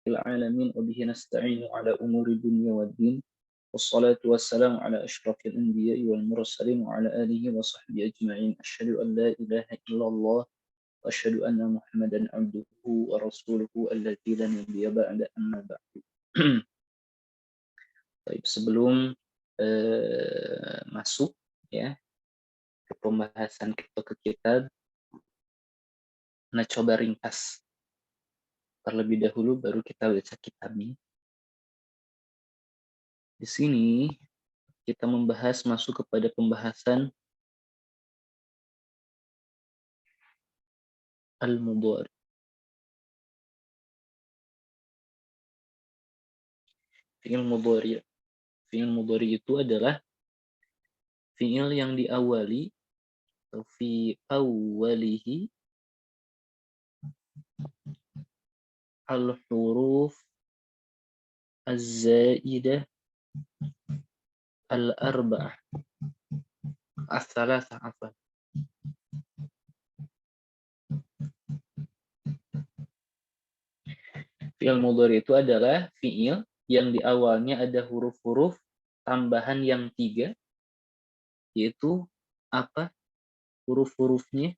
العالمين وبه نستعين على أمور الدنيا والدين والصلاة والسلام على أشرف الأنبياء والمرسلين وعلى آله وصحبه أجمعين أشهد أن لا إله إلا الله وأشهد أن محمدا عبده ورسوله الذي لا نبي بعد أما بعد. Baik, sebelum masuk ya ke pembahasan kita ke kitab, nah coba ringkas terlebih dahulu baru kita baca kitabnya. Di sini kita membahas masuk kepada pembahasan al-mudhari. Fi'il mudhari. Fi'il mudhari itu adalah fi'il yang diawali atau fi awwalihi al-huruf az-zaidah al-arba'ah as-salasah afwan. Fi'il mudhari itu adalah fi'il yang di awalnya ada huruf-huruf tambahan yang 3, yaitu apa huruf-hurufnya?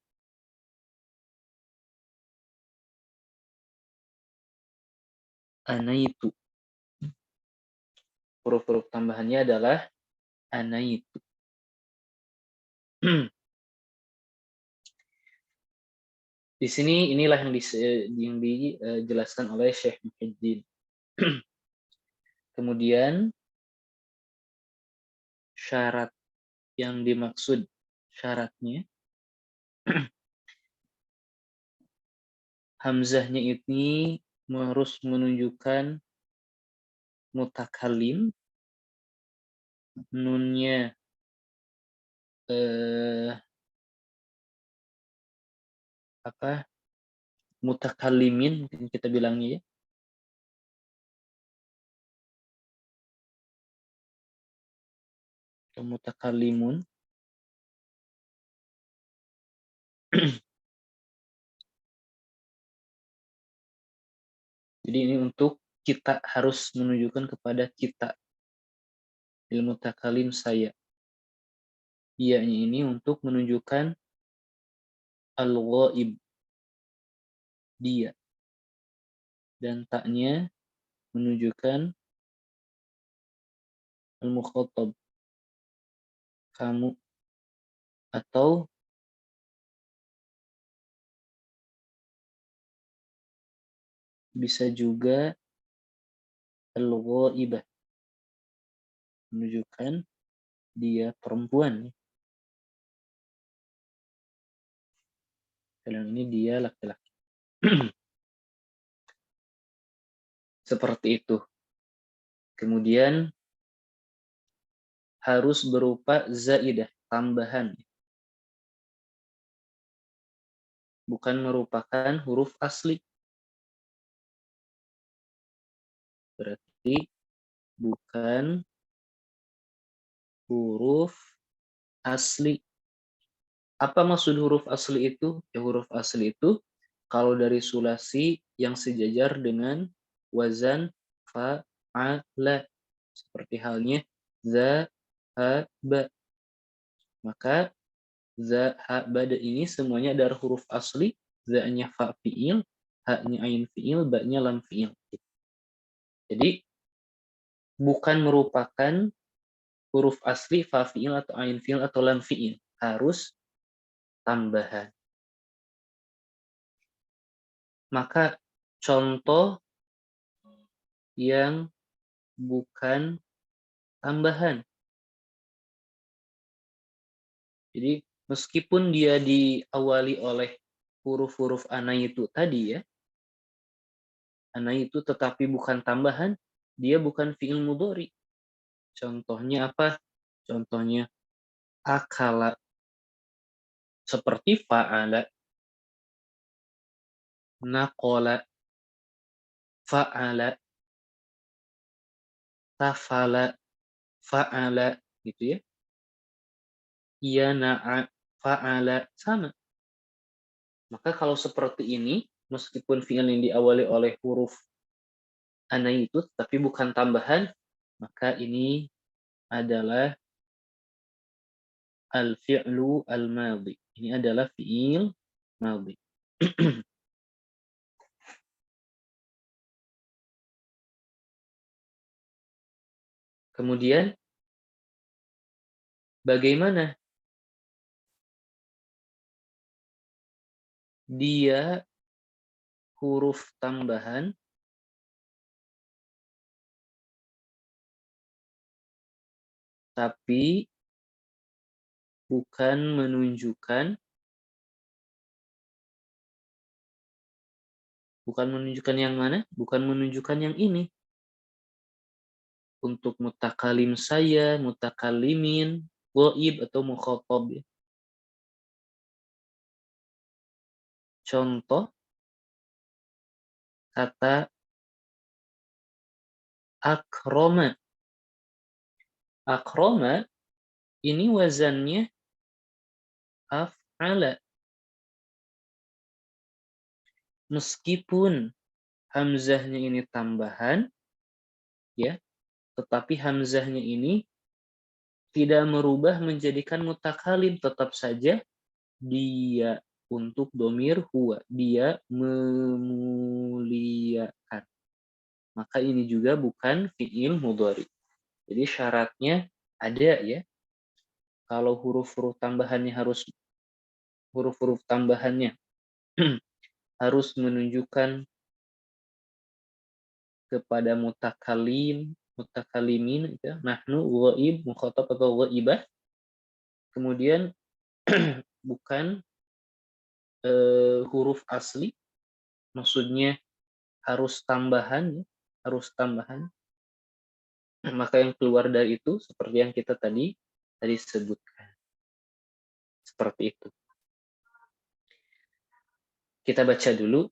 Anaitu. Huruf-huruf tambahannya adalah anaitu. Di sini inilah yang dijelaskan oleh Syekh Muhyiddin. Kemudian syarat yang dimaksud syaratnya hamzahnya ini harus menunjukkan mutakallim, nunnya mutakallimin kita bilangnya ya. Atau mutakallimun. Jadi ini untuk kita harus menunjukkan kepada kita. Ilmu takalim saya. Ianya ini untuk menunjukkan al-ghaib. Dia. Dan taknya menunjukkan al-mukhatab. Kamu. Atau bisa juga al-ghaibah. Menunjukkan dia perempuan. Kalau ini dia laki-laki. Seperti itu. Kemudian harus berupa zaidah, tambahan. Bukan merupakan huruf asli. Berarti bukan huruf asli. Apa maksud huruf asli itu? Ya, huruf asli itu kalau dari sulasi yang sejajar dengan wazan fa'ala. Seperti halnya zahaba. Maka zahaba ini semuanya dari huruf asli. Za-nya fa fi'il, ha-nya ain fi'il, ba-nya lam fi'il. Jadi bukan merupakan huruf asli fa fi'il atau ain fi'il atau lam fi'il. Harus tambahan. Maka contoh yang bukan tambahan. Jadi meskipun dia diawali oleh huruf-huruf anaitu tadi ya. Anaitu tetapi bukan tambahan, dia bukan fi'il mudhari. Contohnya apa? Contohnya akala. Seperti fa'ala, naqala, fa'ala, tafala, fa'ala, gitu ya. Yana'a, fa'ala, sama. Maka kalau seperti ini, meskipun fi'il yang diawali oleh huruf anaitu, tapi bukan tambahan, maka ini adalah al-fi'lu al-madhi. Ini adalah fi'il madhi. Kemudian bagaimana dia huruf tambahan tapi bukan menunjukkan yang mana? Bukan menunjukkan yang ini. Untuk mutakalim saya, mutakalimin, ghaib atau mukhatab. Contoh kata akroma. Akroma ini wazannya af'ala. Meskipun hamzahnya ini tambahan, ya, tetapi hamzahnya ini tidak merubah menjadikan mutakalim, tetap saja dia untuk domir huwa, dia memuliakan. Maka ini juga bukan fi'il mudhari. Jadi syaratnya ada ya. Kalau huruf-huruf tambahannya harus harus menunjukkan kepada mutakalimin, ya, nahnu, ghaib, mukhatab atau ghaibah. Kemudian bukan huruf asli, maksudnya harus tambahan, Maka yang keluar dari itu seperti yang kita tadi sebutkan. Seperti itu. Kita baca dulu,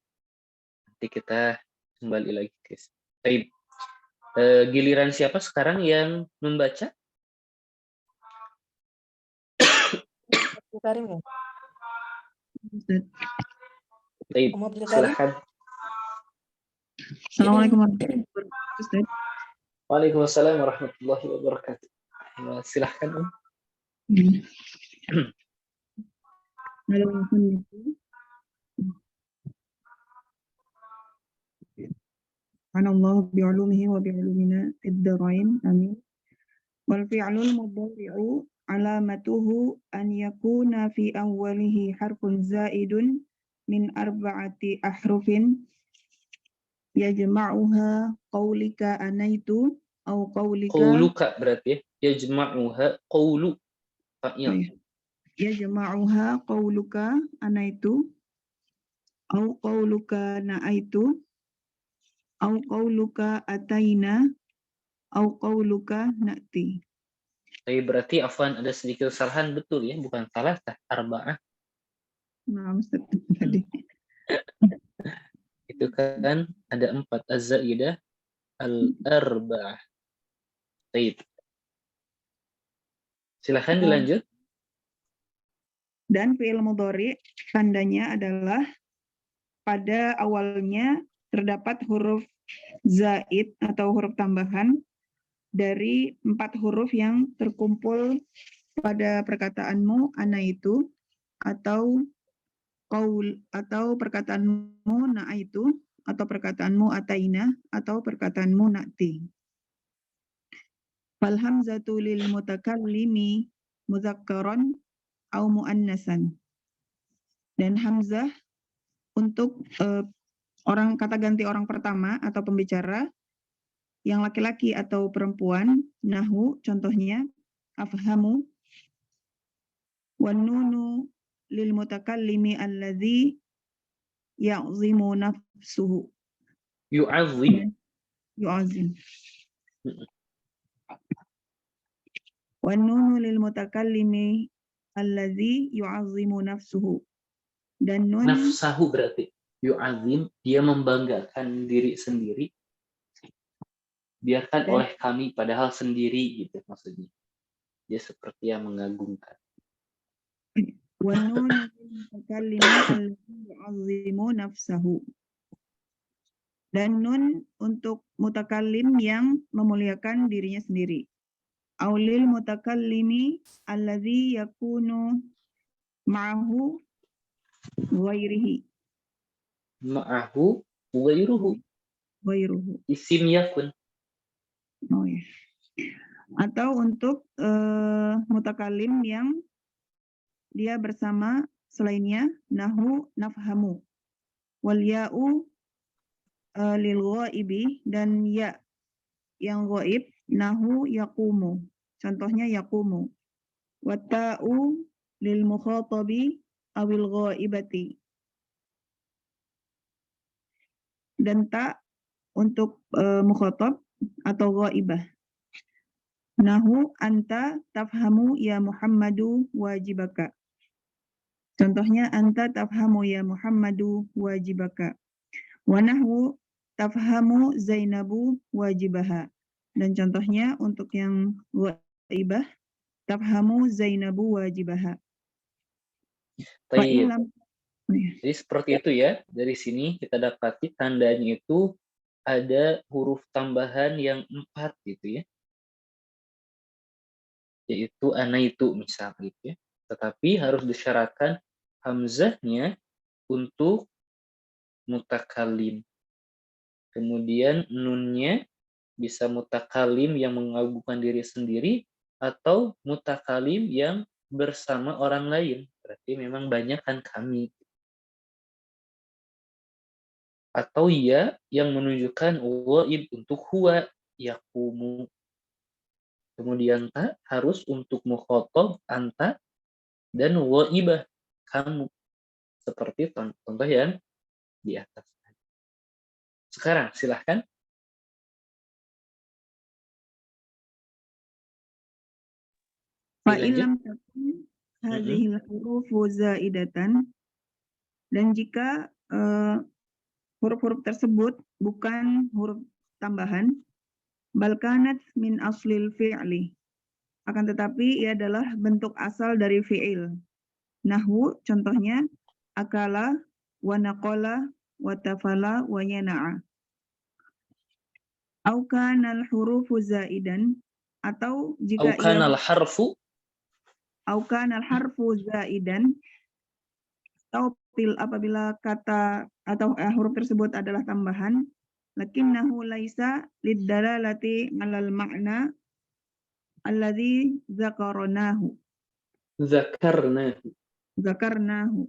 nanti kita kembali lagi, guys. Baik. Giliran siapa sekarang yang membaca? Karim ya? Baik, silakan. Assalamualaikum warahmatullahi wabarakatuh. Waalaikumsalam warahmatullahi wabarakatuh. Silahkan, Om. Anallahu bi'ulumihi wa bi'ulumina fid-dharain. Amin. Wal fi'lul mudhari'u alamatuhu an yakuna fi awwalihi harfun zaidun min arba'ati ahrufin yajma'uha qaulika anaitu au qauluka berarti ya, yajma'uha qaulu fa'il. Yajma'uha qauluka anaitu au qauluka na'aitu au qauluka ataina au qauluka na'ti. Tapi berarti afwan ada sedikit kesalahan, betul ya, bukan salah arba'ah. Nah, Ustaz tadi. Itu kan ada 4, az-zaidah, al-arba'ah. Baik. Silahkan dilanjut. Dan fi'il mudhari tandanya adalah pada awalnya terdapat huruf zaid atau huruf tambahan dari 4 huruf yang terkumpul pada perkataanmu ana itu, atau qaul, atau perkataanmu na itu, atau perkataanmu ataina, atau perkataanmu na'ti. Fal hamzatu lil mutakallimi mudzakkaran au muannasan. Dan hamzah untuk orang kata ganti orang pertama atau pembicara yang laki-laki atau perempuan, nahu contohnya afhamu, wan nunu lil mutakallimi alladzi ya'zimu nafsuhu. Yu'azzim. Yu'azim. Wan nunu lil mutakallimi alladzi yu'azzimu nafsuhu. Dan nun Nafsahu berarti yu'azim, dia membanggakan diri sendiri. Biarkan oleh kami, padahal sendiri gitu maksudnya. Dia seperti yang mengagungkan. Wan nunu lil mutakallimi alladzi yu'azzimu nafsahu. Dan nun untuk mutakallim yang memuliakan dirinya sendiri. Aulil mutakallimi alladhi yakunu ma'ahu ghairihi. Ma'ahu ghairuhu. Ghairuhu. Isim yakun. Oh ya. Atau untuk mutakallim yang dia bersama selainnya, nahu nafhamu. Wal ya'u lil ghaibi, dan ya yang ghaib nahu yaqumu. Contohnya yaqumu. Wa ta'u lil mukhatabi awil ghaibati. Dan ta untuk mukhatab atau ghaibah. Nahu anta tafhamu ya Muhammadu wajibaka. Contohnya anta tafhamu ya Muhammadu wajibaka. Wa nahwu tafhamu Zainabu wajibaha. Dan contohnya untuk yang ghaibah tafhamu Zainabu wajibaha. Fa Baik. ilam. Jadi seperti itu ya. Dari sini kita dapati tandanya itu ada huruf tambahan yang 4 gitu ya. Yaitu anaitu misal gitu ya. Tetapi harus disyaratkan hamzahnya untuk mutakallim. Kemudian nunnya bisa mutakallim yang mengagungkan diri sendiri atau mutakallim yang bersama orang lain. Berarti memang banyak kan kami. Atau ya yang menunjukkan ghaib untuk huwa yaqumu. Kemudian ta harus untuk mukhatab anta dan ghaibah kamu. Seperti contoh yang di atas. Sekarang silahkan. Fa Dilanjut. ilam takun hadhil hurufu zaidatan, dan jika huruf-huruf tersebut bukan huruf tambahan, balkanat min aslil fi'li, akan tetapi ia adalah bentuk asal dari fi'il. Nahwu contohnya akala wa naqala wa tafala wa yana'a. Au kana al-hurufu zaidan, atau jika ia Aukanal harfu au kana al-harfu zaidan, atau apabila kata atau huruf tersebut adalah tambahan, lakinnahu laisa lidalalati 'alal ma'na alladzi zakarnahu. zakarnahu.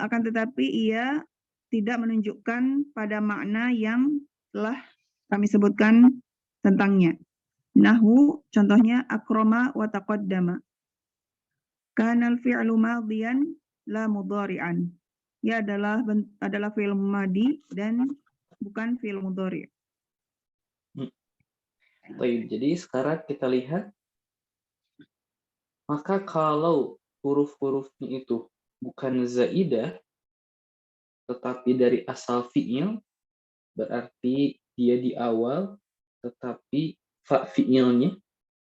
Akan tetapi ia tidak menunjukkan pada makna yang telah kami sebutkan tentangnya. Nahu contohnya akrama wa taqaddama. Kanal fi'lu madhiyan la mudhari'an. Ia adalah fi'il madi dan bukan fi'il mudhari'. Baik, jadi sekarang kita lihat, maka kalau huruf-hurufnya itu bukan zaidah, tetapi dari asal fi'il, berarti dia di awal, tetapi fa fi'ilnya,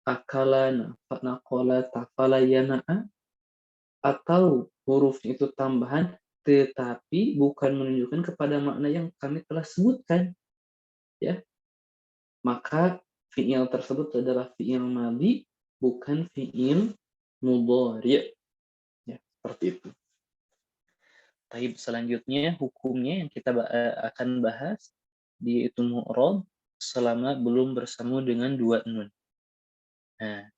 akalana, fa'naqala, tafala, yana'a, atau hurufnya itu tambahan, tetapi bukan menunjukkan kepada makna yang kami telah sebutkan, ya, maka fi'il tersebut adalah fi'il madhi, bukan fi'il mudhari'. Ya, seperti itu. Taib selanjutnya hukumnya yang kita akan bahas yaitu mu'rab selama belum bersama dengan dua nun. Nah.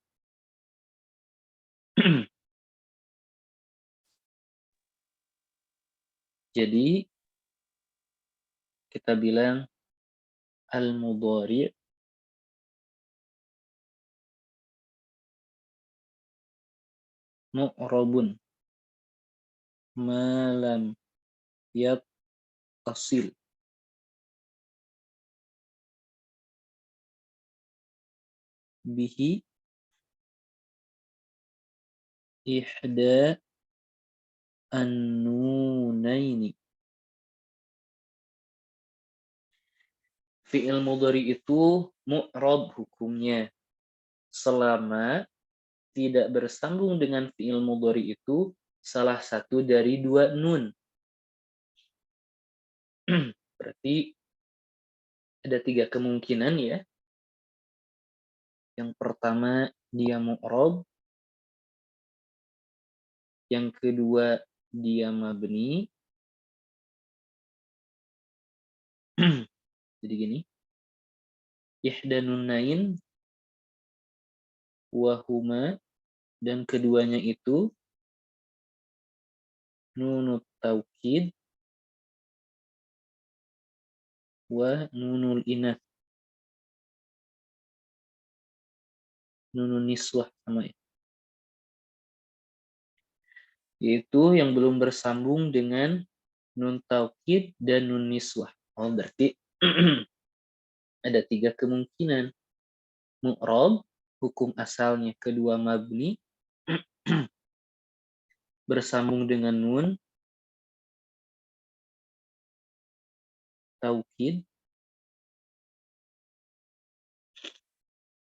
Jadi kita bilang al-mudhari' mu'rabun ma lam yattasil bihi ihda an-nunaini. Fi'il mudhari itu mu'rab hukumnya selama tidak bersambung dengan fi'il mudhari itu salah satu dari dua nun. Berarti ada 3 kemungkinan ya. Yang pertama dia mu'rab, yang kedua dia mabni. Jadi gini, ihdanunnain wa huma, dan keduanya itu nunut taukid wa nunul inath, nunun niswah sama ya. Yaitu yang belum bersambung dengan nun taukid dan nun niswah. Oh, berarti ada 3 kemungkinan. Mu'rab, hukum asalnya kedua mabni, bersambung dengan nun taukid.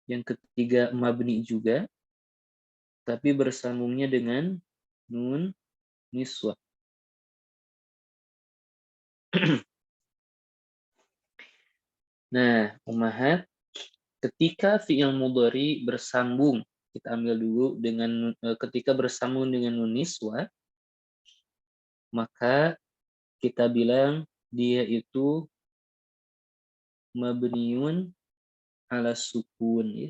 Yang ketiga mabni juga, tapi bersambungnya dengan nun niswah. Nah, ummahat, ketika fi'il mudhari bersambung, kita ambil dulu dengan ketika bersambung dengan nun niswah, maka kita bilang dia itu mabniun ala sukun ya.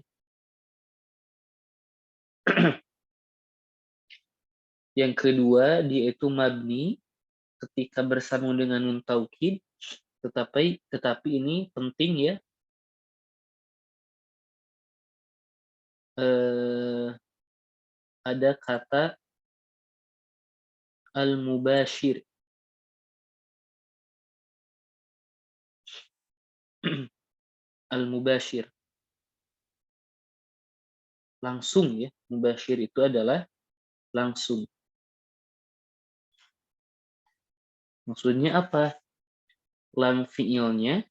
Yang kedua, dia itu mabni ketika bersambung dengan nun taukid, tetapi ini penting ya, ada kata al-mubashir. Al-mubashir. Langsung ya. Mubashir itu adalah langsung. Maksudnya apa? Lam fi'ilnya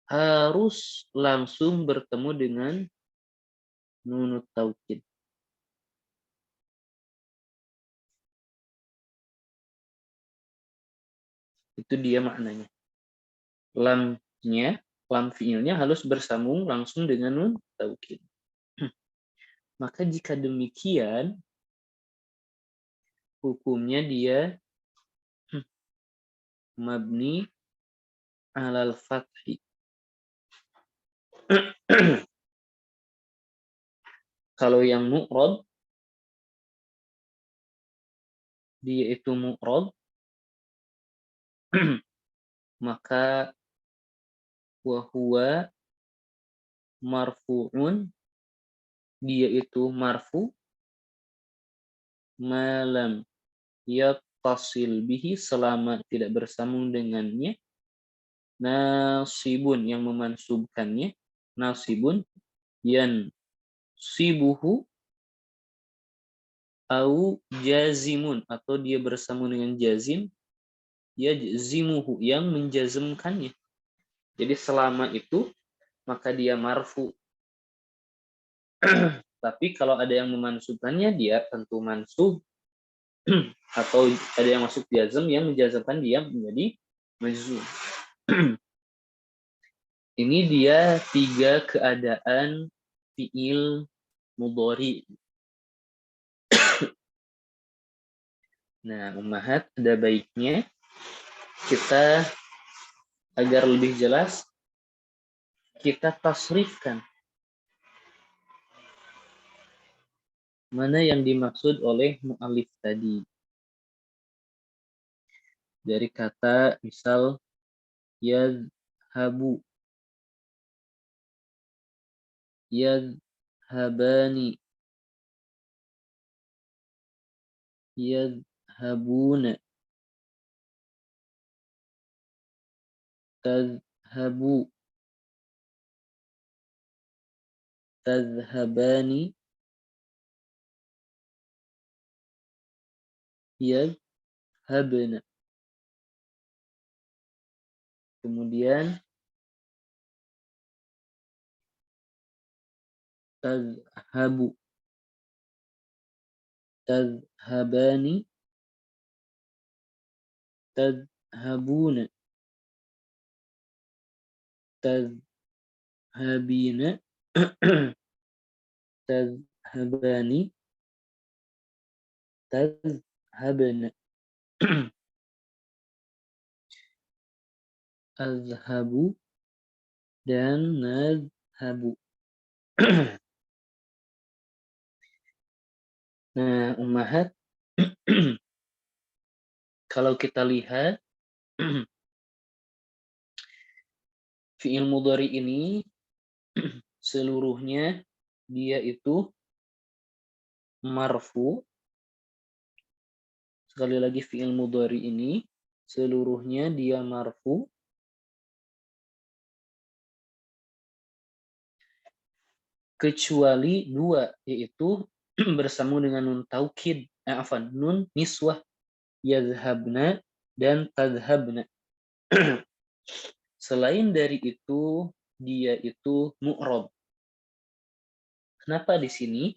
harus langsung bertemu dengan nunut taukid. Itu dia maknanya. Lam fi'ilnya harus bersambung langsung dengan nun taukid. Maka jika demikian, hukumnya dia mabni alal fathi. Kalau yang mu'rab, dia itu mu'rab, maka wahuwa marfu'un, dia itu marfu, malam yattasil bihi, selama tidak bersambung dengannya, nasibun, yang memansubkannya, nasibun yan sibuhu, au jazimun, atau dia bersambung dengan jazim, yajzimuhu, yang menjazmkannya. Jadi selama itu maka dia marfu. Tapi kalau ada yang memansubkannya, dia tentu mansub. Atau ada yang masuk jazm yang menjazmkan dia menjadi majzum. Ini dia 3 keadaan fi'il mudhari. Nah, ummahat, ada baiknya kita, agar lebih jelas, kita tasrifkan mana yang dimaksud oleh mu'alif tadi. Dari kata misal yadhabu, yadhabani, yadhabuna, tadhabu, tadhabani, yadhabna. Kemudian tadhabu, tadhabani, tadhabuna. tadhhabina, tadhhabani, tadhhabna, azhabu, dan nadhhabu. Nah, ummahat, kalau kita lihat fi'il mudhari ini seluruhnya dia itu marfu. Sekali lagi, fi'il mudhari ini seluruhnya dia marfu kecuali dua, yaitu bersambung dengan nun taukid, nun niswah, yadhhabna dan tadhhabna. Selain dari itu, dia itu mu'rab. Kenapa di sini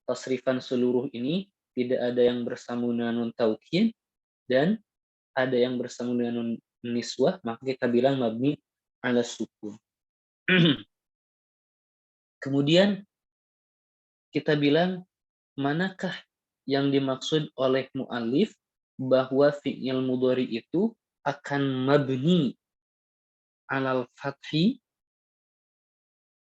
tasrifan seluruh ini tidak ada yang bersambung dengan nun taukid dan ada yang bersambung dengan nun niswah, maka kita bilang mabni ala sukun. Kemudian kita bilang, manakah yang dimaksud oleh mu'allif bahwa fi'il mudhari itu akan mabni alal fathi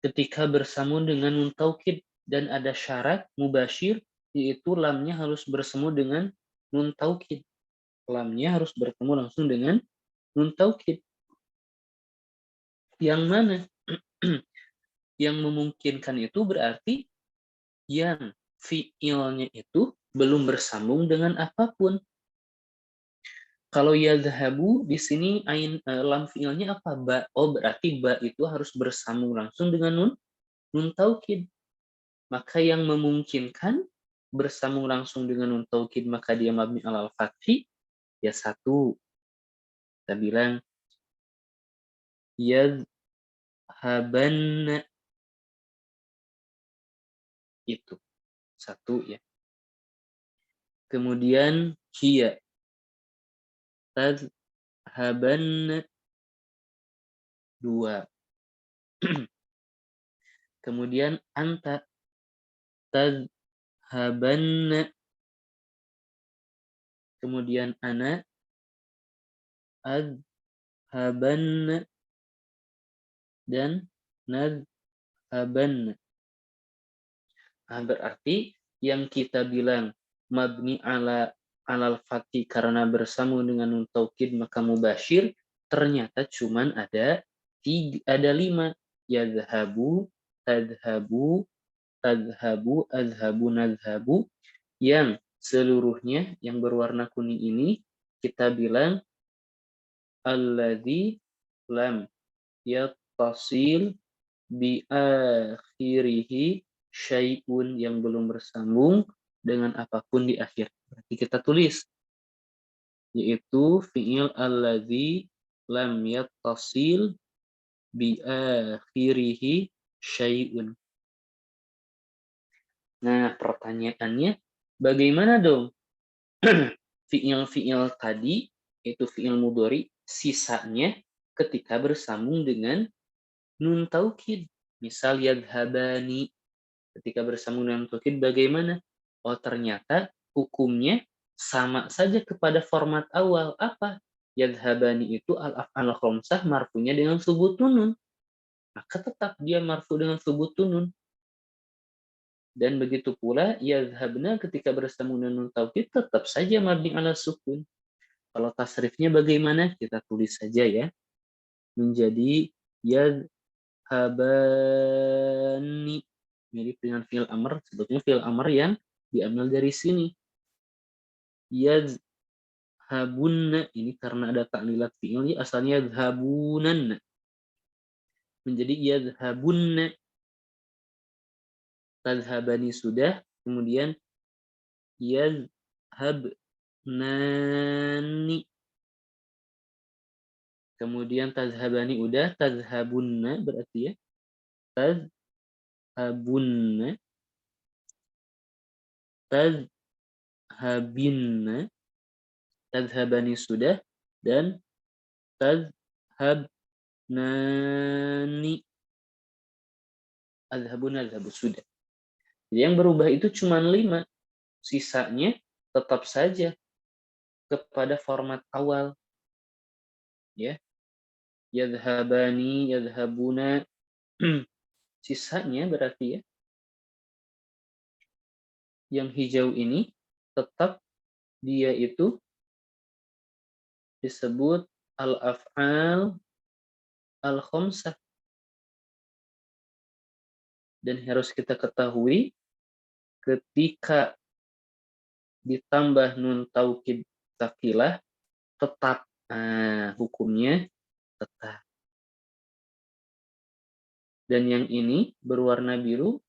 ketika bersambung dengan nun taukid dan ada syarat mubashir, yaitu lamnya harus bersemu dengan nun taukid. Lamnya harus bertemu langsung dengan nun taukid. Yang mana? Yang memungkinkan itu berarti yang fi'ilnya itu belum bersambung dengan apapun. Kalau yadhhabu di sini lam fi'ilnya apa? Ba. Oh, berarti ba itu harus bersambung langsung dengan nun taukid. Maka yang memungkinkan bersambung langsung dengan nun taukid maka dia mabni alal fathi, ya satu. Kita bilang yadhhabanna, itu satu ya. Kemudian hiya tadhhabanna, dua. Kemudian anta tadhhabanna, kemudian ana adhhabanna, dan nadhhabanna. Nah, berarti yang kita bilang mabni alal fathi karena bersambung dengan nun taukid maka mubashir, ternyata cuman ada 5. Yadhhabu, tadhhabu, tadhhabu, azhabu, nadhhabu, yang seluruhnya yang berwarna kuning ini kita bilang alladzi lam yattasil bi akhirihi syai'un, yang belum bersambung dengan apapun di akhir. Berarti kita tulis yaitu fi'il alladzi lam yattasil bi akhirihi syai'un. Nah, pertanyaannya bagaimana dong fi'il-fi'il tadi, yaitu fi'il mudhari, sisanya ketika bersambung dengan nun taukid. Misal yadhhabani, ketika bersambung dengan taukid bagaimana? Oh, ternyata hukumnya sama saja kepada format awal. Apa? Yadhhabani itu al-af'al khamsah marfunya dengan subutun nun. Maka tetap dia marfu dengan subutun nun. Dan begitu pula yadhhabna ketika bersambung dengan nun taukid tetap saja mabni ala sukun. Kalau tasrifnya bagaimana? Kita tulis saja ya. Menjadi yadhhabani. Mirip dengan fi'il amr, sebetulnya fi'il amr yang diambil dari sini. Yadhhabunna, ini karena ada ta'lilat fi'il, asalnya yadhhabunan. Menjadi yadhhabunna. Tadhhabani sudah, kemudian yadhhabnani. Kemudian tadhhabani udah, tadhhabunna berarti ya. Tadhhabunna, tadhhabinna, tadhhabani sudah, dan tadhhabna. Adhabuna adhabu sudah. Jadi yang berubah itu cuma 5. Sisanya tetap saja kepada format awal. Ya. Yadhabani, yadhabuna. Sisanya berarti ya. Yang hijau ini tetap dia itu disebut al-af'al al-khamsah. Dan harus kita ketahui ketika ditambah nun taukid takilah tetap. Hukumnya tetap. Dan yang ini berwarna biru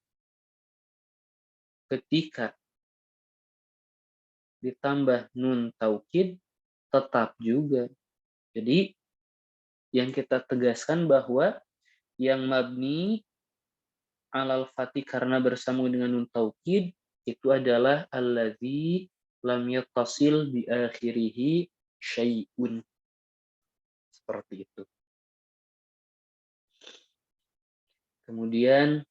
ketika ditambah nun taukid tetap juga. Jadi yang kita tegaskan bahwa yang mabni alal fatih karena bersambung dengan nun taukid itu adalah allazi lam yattasil bi akhirihi syai'un. Seperti itu. Kemudian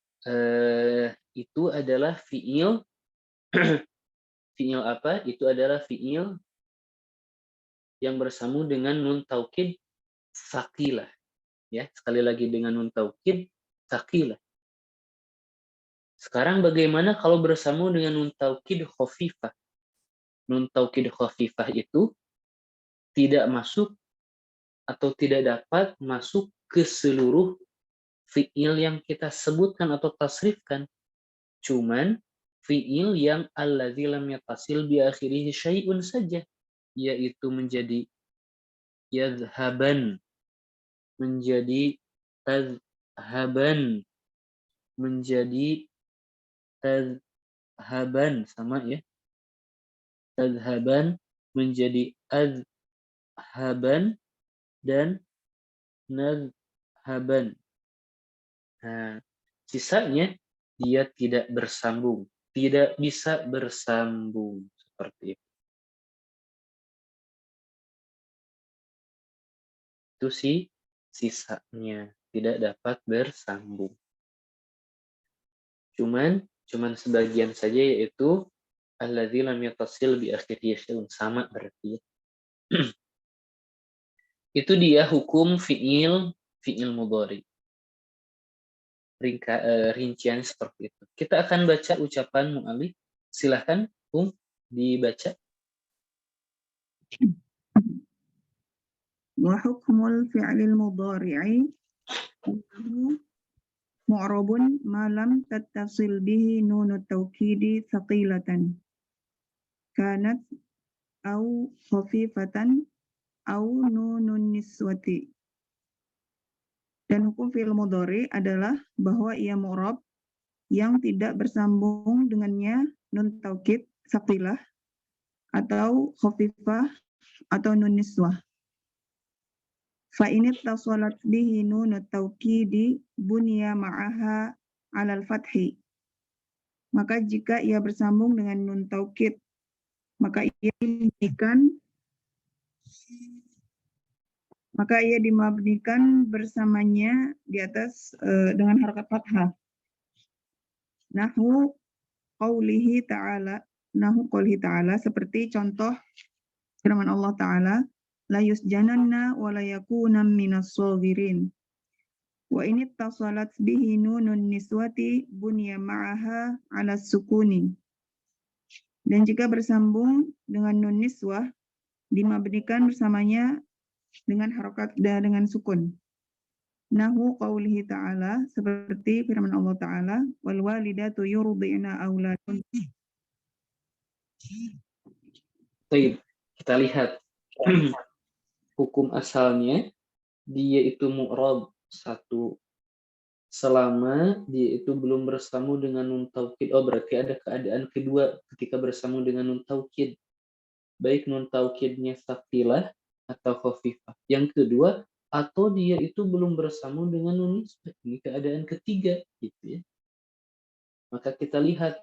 itu adalah fi'il. Fi'il apa? Itu adalah fi'il yang bersambung dengan nun taukid tsaqilah. Ya, sekali lagi dengan nun taukid tsaqilah. Sekarang bagaimana kalau bersambung dengan nun taukid khafifah? Nun taukid khafifah itu tidak masuk atau tidak dapat masuk ke seluruh fi'il yang kita sebutkan atau tasrifkan. Cuman fi'il yang alladzi lam yattasil bi akhirihi syai'un saja, yaitu menjadi yadhhaban, menjadi tadhhaban, menjadi tadhhaban, sama ya. Tadhhaban menjadi adhhaban dan nadhhaban. Nah, sisanya dia tidak bersambung, tidak bisa bersambung seperti itu. Itu sih sisanya tidak dapat bersambung. Cuman sebagian saja, yaitu alladzi lam yattasil bi akhirihi syai'un, sama berarti. Itu dia hukum fi'il mudhari. Rincian seperti itu. Kita akan baca ucapan mu'allif. Silahkan dibaca. Wa hukmul fi'lil mudhari'i mu'rabun ma lam tattasil bihi nunut tawkidi thaqilatan kanat au khafifatan au nunun niswati. Dan hukum fi'il mudhari adalah bahwa ia mu'rab yang tidak bersambung dengannya nun taukid tsaqilah atau khafifah atau nun niswah. Fa ini tasalat bihi nunut taukidi bunya ma'aha alal fathi. Maka jika ia bersambung dengan nun taukid, maka ia dimabnikan bersamanya di atas dengan harakat fathah. Nahu qaulihi ta'ala, seperti contoh firman Allah Ta'ala, la yusjananna wa la yakuna minas shagirin. Wa ini tasalat bihi nunun niswati bunya ma'aha ala sukuni. Dan jika bersambung dengan nun niswah, dimabnikan bersamanya dengan harokat dan dengan sukun. Nahu qaulihi ta'ala, seperti firman Allah Ta'ala, wal walidatu yurdi'na auladun. Baik, kita lihat. Hukum asalnya dia itu mu'rab satu selama dia itu belum bersambung dengan nun taukid. Berarti ada keadaan kedua ketika bersambung dengan nun taukid. Baik nun taukidnya tsaqilah atau khafifah. Yang kedua, atau dia itu belum bersambung dengan nun nisbah. Ini keadaan ketiga, gitu ya. Maka kita lihat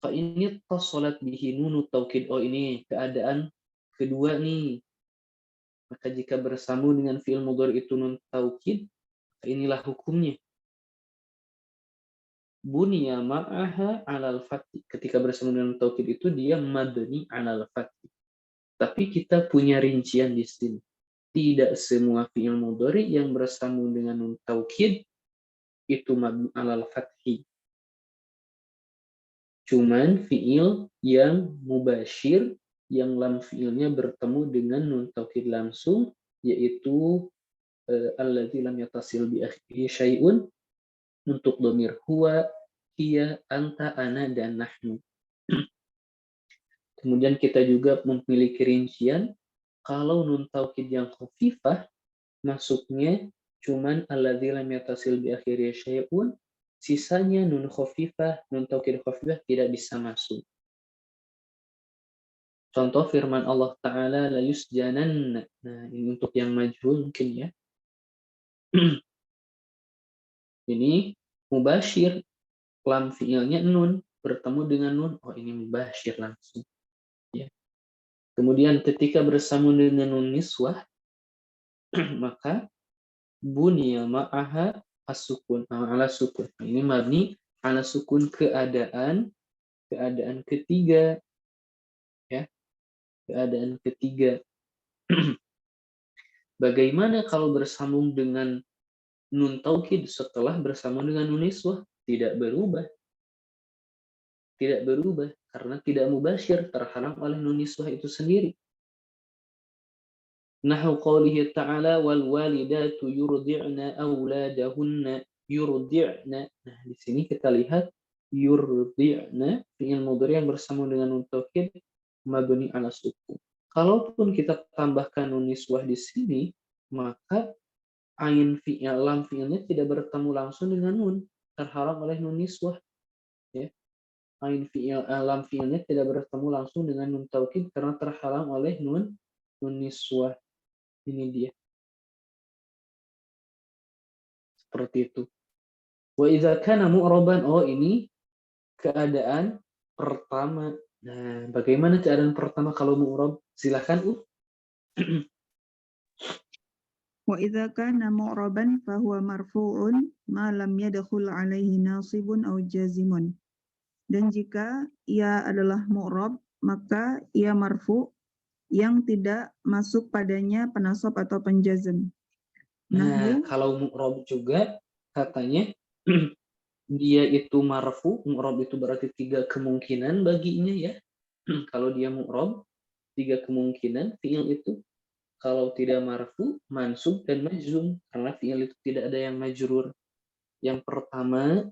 fa ini tasalat bihi nunut taukid. Ini keadaan kedua nih. Maka jika bersambung dengan fi'il mudhari itu nun taukid, inilah hukumnya. Buniya ma'aha 'alal fathi. Ketika bersambung dengan taukid itu dia mabni 'alal fathi. Tapi kita punya rincian di sini. Tidak semua fi'il mudhari yang bersambung dengan nun taukid itu mabni 'alal fathi. Cuman fi'il yang mubashir, yang lam fi'ilnya bertemu dengan nun taukid langsung, yaitu alladzi lam yatasil bi akhirihi syai'un, untuk dhamir huwa, hiya, anta, ana, dan nahnu. Kemudian kita juga memiliki rincian, kalau nun taukid yang khafifah, masuknya cuman alladzi lam yatasil bi akhirihi syai'un, sisanya nun khafifah, nun taukid khafifah tidak bisa masuk. Contoh firman Allah Ta'ala, la yusjananna. Nah, ini untuk yang majhul mungkin ya. Ini mubashir, lam fi'ilnya nun, bertemu dengan nun, oh ini mubashir langsung. Ya. Kemudian ketika bersambung dengan nun niswah, maka bunya ma'aha as-sukun, ala sukun. Ini mabni ala sukun, keadaan ketiga, ya, keadaan ketiga. Bagaimana kalau bersambung dengan nun taukid setelah bersambung dengan nun niswah? Tidak berubah. Tidak berubah karena tidak mubashir, terhalang oleh nun niswah itu sendiri. Nahu qawlihi ta'ala wal walidatu yurdi'na awladahunna yurdi'na. Nah, di sini kita lihat yurdi'na fi'il mudhari yang bersambung dengan nun taukid mabni ala sukun. Kalaupun kita tambahkan nun niswah di sini, maka ain fi'il lam fi'ilnya tidak bertemu langsung dengan nun, terhalang oleh nun niswah, ya. Ain fi'il lam fi'ilnya tidak bertemu langsung dengan nun taukid karena terhalang oleh nun niswah. Ini dia. Seperti itu. Wa idza kana mu'raban, oh ini keadaan pertama. Nah, bagaimana keadaan pertama kalau mu'rab? Silakan, Wa idza kana mu'raban fa huwa marfu'un ma lam yadkhul 'alaihi nasibun aw jazimun. Dan jika ia adalah mu'rab, maka ia marfu' yang tidak masuk padanya penasab atau penjazm. Nah, kalau mu'rab juga katanya dia itu marfu, mu'rab itu berarti 3 kemungkinan baginya ya. Kalau dia mu'rab, 3 kemungkinan fi'il itu. Kalau tidak marfu, mansub dan majzum, karena fi'il itu tidak ada yang majrur. Yang pertama,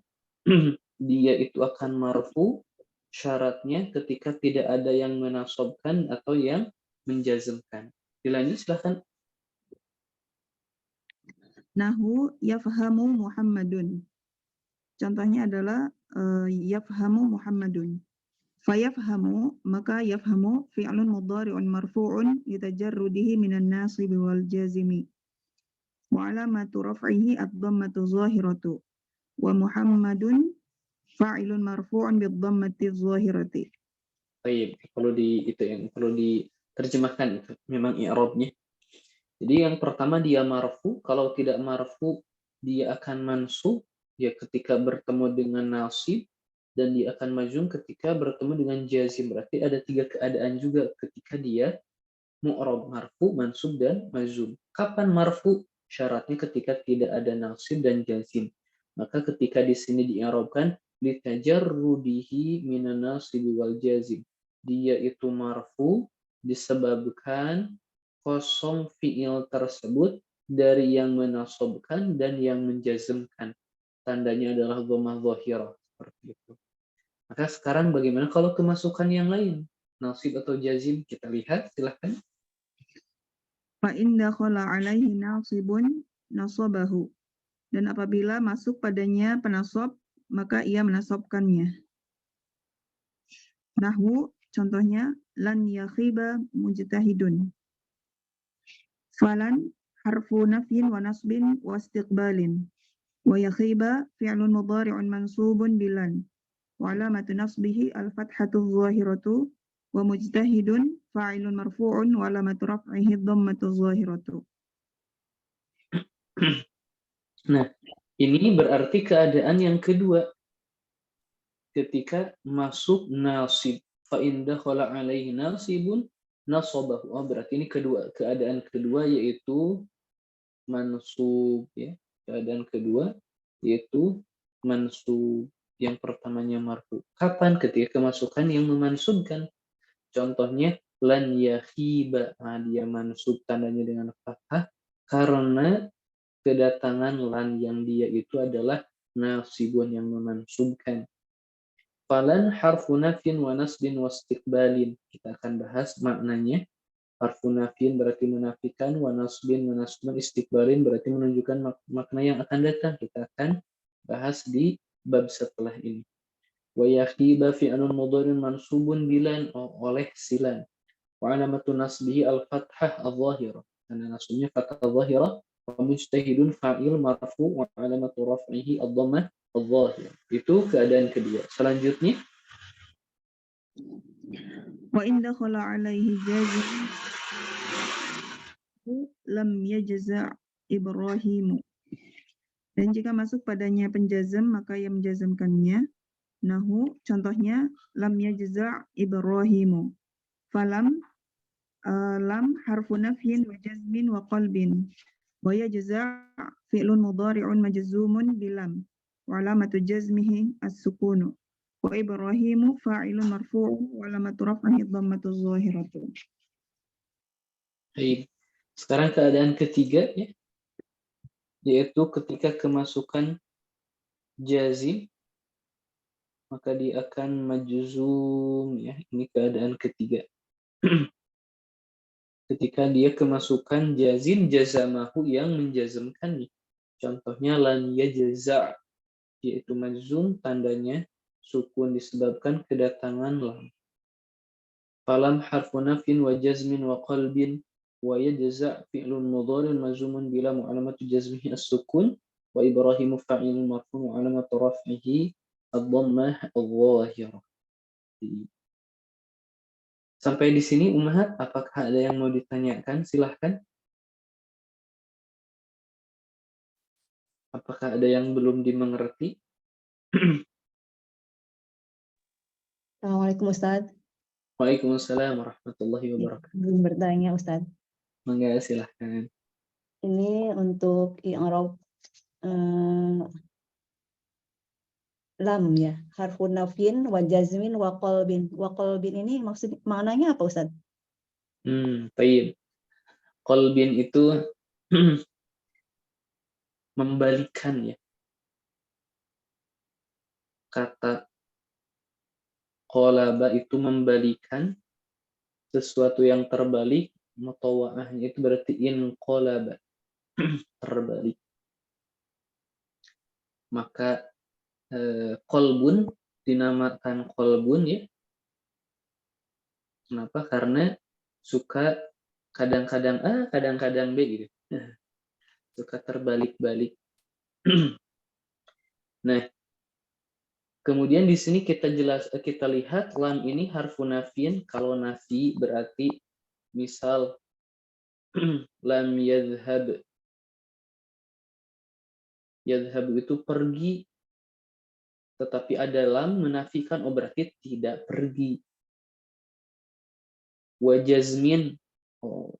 dia itu akan marfu, syaratnya ketika tidak ada yang menasabkan atau yang menjazmkan. Dilanjut silahkan. Nahu yafhamu Muhammadun. Contohnya adalah yafhamu Muhammadun. Fayafhamu, maka yafhamu fi'lun mudhari'un marfu'un litajarrudihi minan nasibi wal jazimi. Wa alamatu raf'ihi ad-dhammatu zahiratu. Wa Muhammadun fa'ilun marfu'un bid-dhammati zahirati. Baik, perlu diterjemahkan itu memang i'rabnya. Jadi yang pertama dia marfu, kalau tidak marfu dia akan mansub ya ketika bertemu dengan nasib, dan dia akan majzum ketika bertemu dengan jazim. Berarti ada 3 keadaan juga ketika dia mu'rab, marfu, mansub, dan majzum. Kapan marfu? Syaratnya ketika tidak ada nasib dan jazim. Maka ketika di sini di'irabkan litajarrudihi minan nasib wal jazim. Dia itu marfu disebabkan kosong fi'il tersebut dari yang menasabkan dan yang menjazmkan. Tandanya adalah dhammah dhahirah, seperti itu. Maka sekarang bagaimana kalau kemasukan yang lain? Nasib atau jazim? Kita lihat, silahkan. Fa in dakhala 'alaihi nasibun nasabahu. Dan apabila masuk padanya penasab, maka ia menasabkannya. Nahwu, contohnya, lan yakhiba mujtahidun. Falan harfu nafyin wa nasbin wa istiqbalin. Wa yakhiba fi'lun mudhari'un mansubun bilan. Wa alamatu nasbihi al-fathatu zahiratu Wa mujtahidun fa'ilun marfu'un wa alamatu raf'ihi dhammatu zahiratu. Nah, ini berarti keadaan yang kedua ketika masuk nasib. Fa in dakhala alaihi nasibun nasabahu. Oh, berarti ini keadaan kedua yaitu mansub ya. Keadaan kedua yaitu mansub. Yang pertamanya marfu. Kapan? Ketika kemasukan yang memansubkan. Contohnya lan yahiba. Nah, dia mansub tandanya dengan fathah karena kedatangan lan yang dia itu adalah nasibun yang memansubkan. Falan harfu nafyin wa nasbin wa istiqbalin. Kita akan bahas maknanya. Harfu nafyin berarti menafikan, wa nasbin istiqbalin berarti menunjukkan makna yang akan datang. Kita akan bahas di bab setelah ini. Wa yahiba fi'lun mudhari'un mansubun bilan oleh silan. Wa alamatu nasbihi al-fathah al-zahirah. Karena nasbnya fathah al-zahirah. Wa mujtahidun fa'il marfu wa alamatu raf'ihi ad-dhammah al-zahirah. Itu keadaan kedua. Selanjutnya Wa in dakhala alaihi jazim lam yajza' Ibrahimu. Dan jika masuk padanya penjazam maka yang menjazamkannya. Nahu, contohnya lam yajza' Ibrahimu. Falam lam harfu nafyin wa jazmin wa qalbin. Wa yajza' fi'lun mudhari'un majzumun bilam. Wa alamatu jazmihi as-sukunu. Wa Ibrahimu fa'ilun marfu'un wa alamatu raf'ihi dhammatu zahiratu. Baik. Sekarang keadaan ketiga ya, yaitu ketika kemasukan jazim maka dia akan majzum ya. Ini keadaan ketiga. Ketika dia kemasukan jazim jazamahu yang menjazmkannya. Contohnya lan yajza' yaitu majzum tandanya sukun disebabkan kedatangan lam. Falam harfu nafin wa jazmin wa qalbin wa yajza' fi'lun mudhari'un majzumun bila mu'alamatu jazmihi as-sukun wa Ibrahimu fa'ilun marfu' mu'alamatu raf'ihi ad-dhammah adh-dhahirah. Sampai di sini Ummahat, apakah ada yang mau ditanyakan? Silahkan. Apakah ada yang belum dimengerti? Assalamualaikum Ustadz. Waalaikumsalam warahmatullahi wabarakatuh. Belum bertanya Ustadz. Mangga silahkan. Ini untuk i'rab lam ya, harfu nafyin wa jazmin wa qalbin. Wa qalbin ini maksud maknanya apa Ustadz? Baik. Qalbin itu membalikan ya. Kata qalaba itu membalikan sesuatu yang terbalik, mutawa'ahnya itu berarti inqalaba. Terbalik. Maka qalbun dinamakan qalbun ya. Kenapa? Karena suka kadang-kadang A, kadang-kadang B gitu. Suka terbalik-balik. Nah, kemudian di sini kita lihat lam ini harfu nafyin. Kalau nafi berarti misal lam yadhhab. Yadhhab itu pergi, tetapi ada lam menafikan, oh berarti tidak pergi. Wajazmin, oh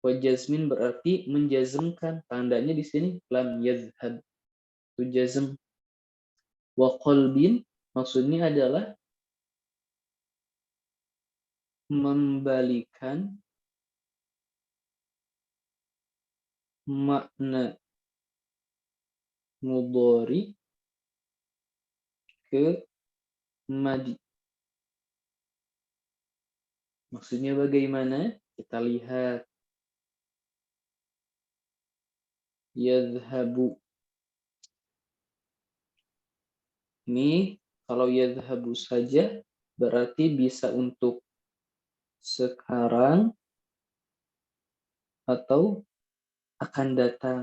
wajazmin berarti menjazmkan, tandanya di sini lam yadhhab itu jazm. Wa qalbin maksudnya adalah membalikan makna mudhari ke madi. Maksudnya bagaimana? Kita lihat. Yadhhabu. Ini kalau yadhhabu saja berarti bisa untuk sekarang atau akan datang.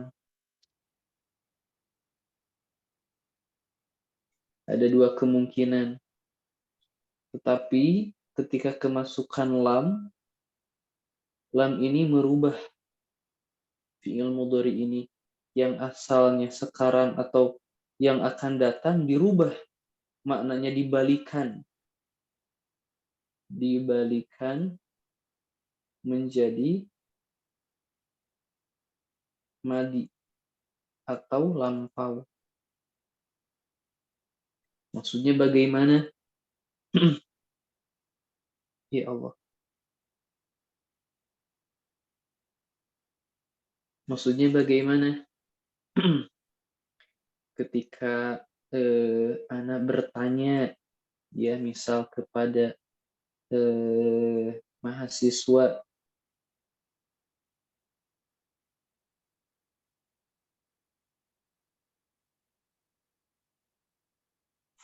Ada dua kemungkinan. Tetapi ketika kemasukan lam ini merubah fi'il mudhari ini yang asalnya sekarang atau yang akan datang dirubah, maknanya dibalikan menjadi madi atau lampau. Maksudnya bagaimana? Ya Allah. Maksudnya bagaimana? Ketika anak bertanya, ya misal kepada mahasiswa,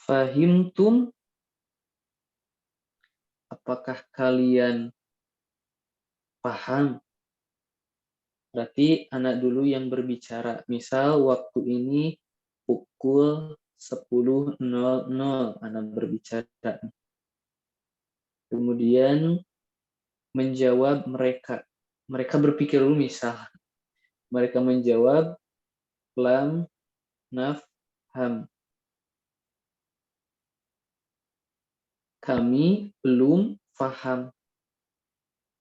fahimtum, apakah kalian paham? Berarti anak dulu yang berbicara. Misal waktu ini pukul 10.00 anak berbicara. Kemudian menjawab mereka. Mereka berpikir dulu misal. Mereka menjawab lam nafham. Kami belum paham.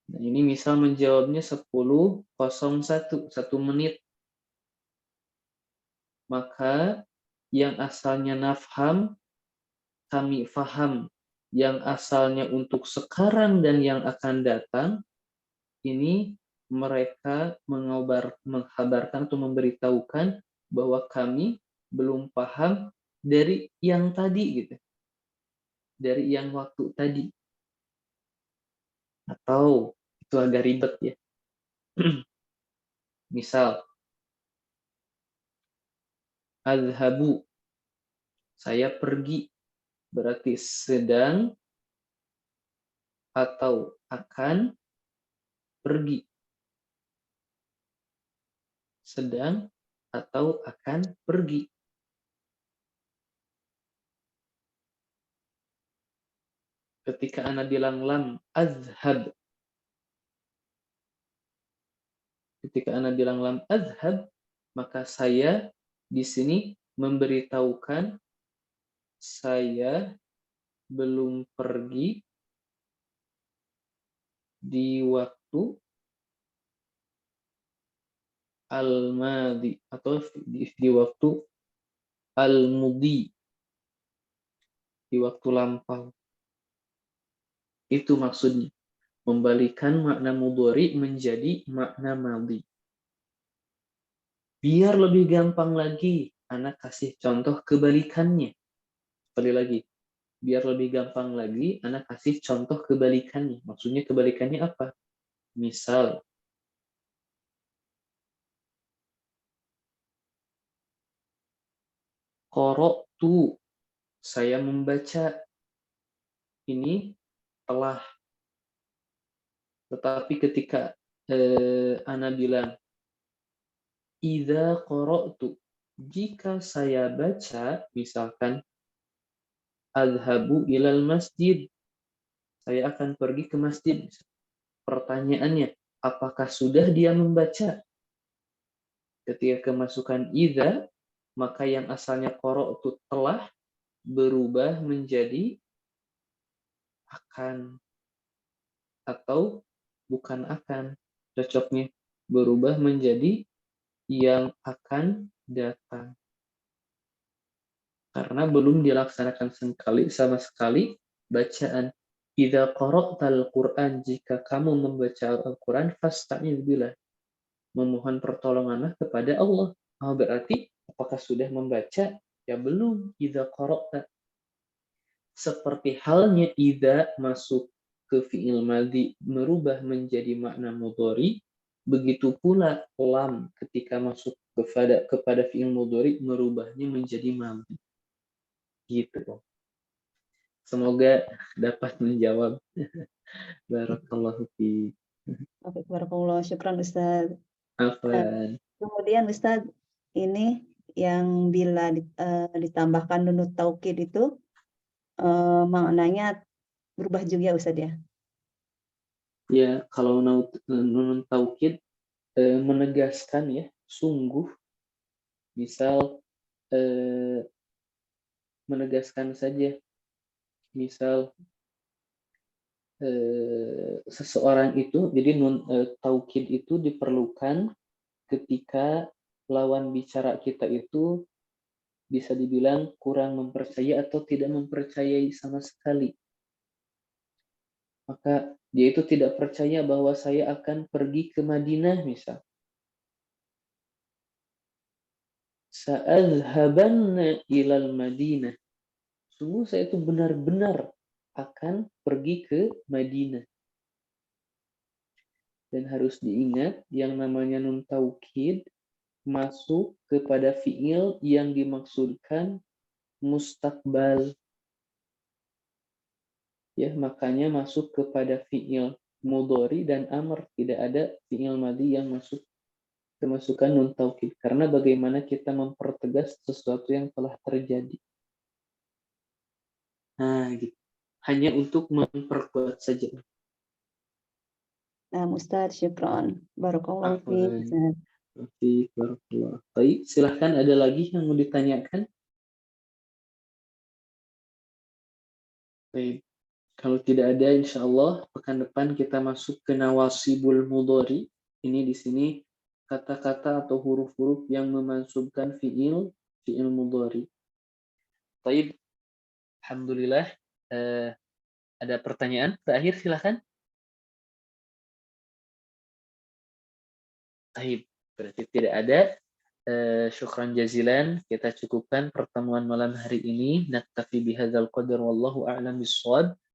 Nah, ini misal menjawabnya 10.01, 1 menit. Maka yang asalnya nafham, kami faham. Yang asalnya untuk sekarang dan yang akan datang, ini mereka menghabarkan atau memberitahukan bahwa kami belum paham dari yang tadi gitu. Dari yang waktu tadi. Atau itu agak ribet ya. Misal, azhabu, saya pergi, berarti sedang atau akan pergi. Sedang atau akan pergi. Ketika ana bilang lam azhab, ketika ana bilang lam azhab, maka saya di sini memberitahukan saya belum pergi di waktu al-madi atau di waktu al-mudi, di waktu lampau. Itu maksudnya, membalikan makna mudhari menjadi makna madi. Biar lebih gampang lagi, anak kasih contoh kebalikannya. Sekali lagi, biar lebih gampang lagi, anak kasih contoh kebalikannya. Maksudnya kebalikannya apa? Misal, qara'tu, saya membaca. Ini telah. Tetapi ketika ana bilang, idza qara'tu, jika saya baca, misalkan, adhabu ilal masjid, saya akan pergi ke masjid. Pertanyaannya, apakah sudah dia membaca? Ketika kemasukan idza, maka yang asalnya qara'tu telah berubah menjadi akan, atau bukan akan, cocoknya berubah menjadi yang akan datang. Karena belum dilaksanakan sama sekali bacaan. Idza qara'tal Qur'an, jika kamu membaca Al-Qur'an, fasta'iz billah, memohon pertolonganlah kepada Allah. Berarti apakah sudah membaca? Ya belum. Idza qara'ta. Seperti halnya idza masuk ke fi'il madhi merubah menjadi makna mudhari, begitu pula lam ketika masuk kepada fi'il mudhari merubahnya menjadi madhi. Gitu. Semoga dapat menjawab. Barakallahu fi. Barakallahu, syukran Ustaz. Afwan. Kemudian Ustaz, ini yang bila ditambahkan nunut taukid itu maknanya berubah juga Ustaz ya. Ya, kalau nun taukid menegaskan ya, sungguh, misal menegaskan saja, misal seseorang itu, jadi taukid itu diperlukan ketika lawan bicara kita itu bisa dibilang kurang mempercayai atau tidak mempercayai sama sekali. Maka dia itu tidak percaya bahwa saya akan pergi ke Madinah misal. Sa'adhabanna ilal Madinah. Sungguh saya itu benar-benar akan pergi ke Madinah. Dan harus diingat yang namanya nun taukid masuk kepada fiil yang dimaksudkan mustaqbal. Ya, makanya masuk kepada fiil mudhari dan amr, tidak ada fiil madhi yang masuk kemasukan nun taukid, karena bagaimana kita mempertegas sesuatu yang telah terjadi. Nah, gitu. Hanya untuk memperkuat saja. Nah, Ustaz, syukron. Barakallahu fiik. Ustaz. Oke, barakallah. Baik, silahkan ada lagi yang mau ditanyakan? Baik. Kalau tidak ada, insya Allah pekan depan kita masuk ke nawasibul mudhari. Ini di sini kata-kata atau huruf-huruf yang memansubkan fiil mudhari. Baik, alhamdulillah. Ada pertanyaan terakhir, silakan. Baik, berarti tidak ada. Syukran jazilan, kita cukupkan pertemuan malam hari ini. Naktafi bihadzal qadar wallahu a'lam bissawab.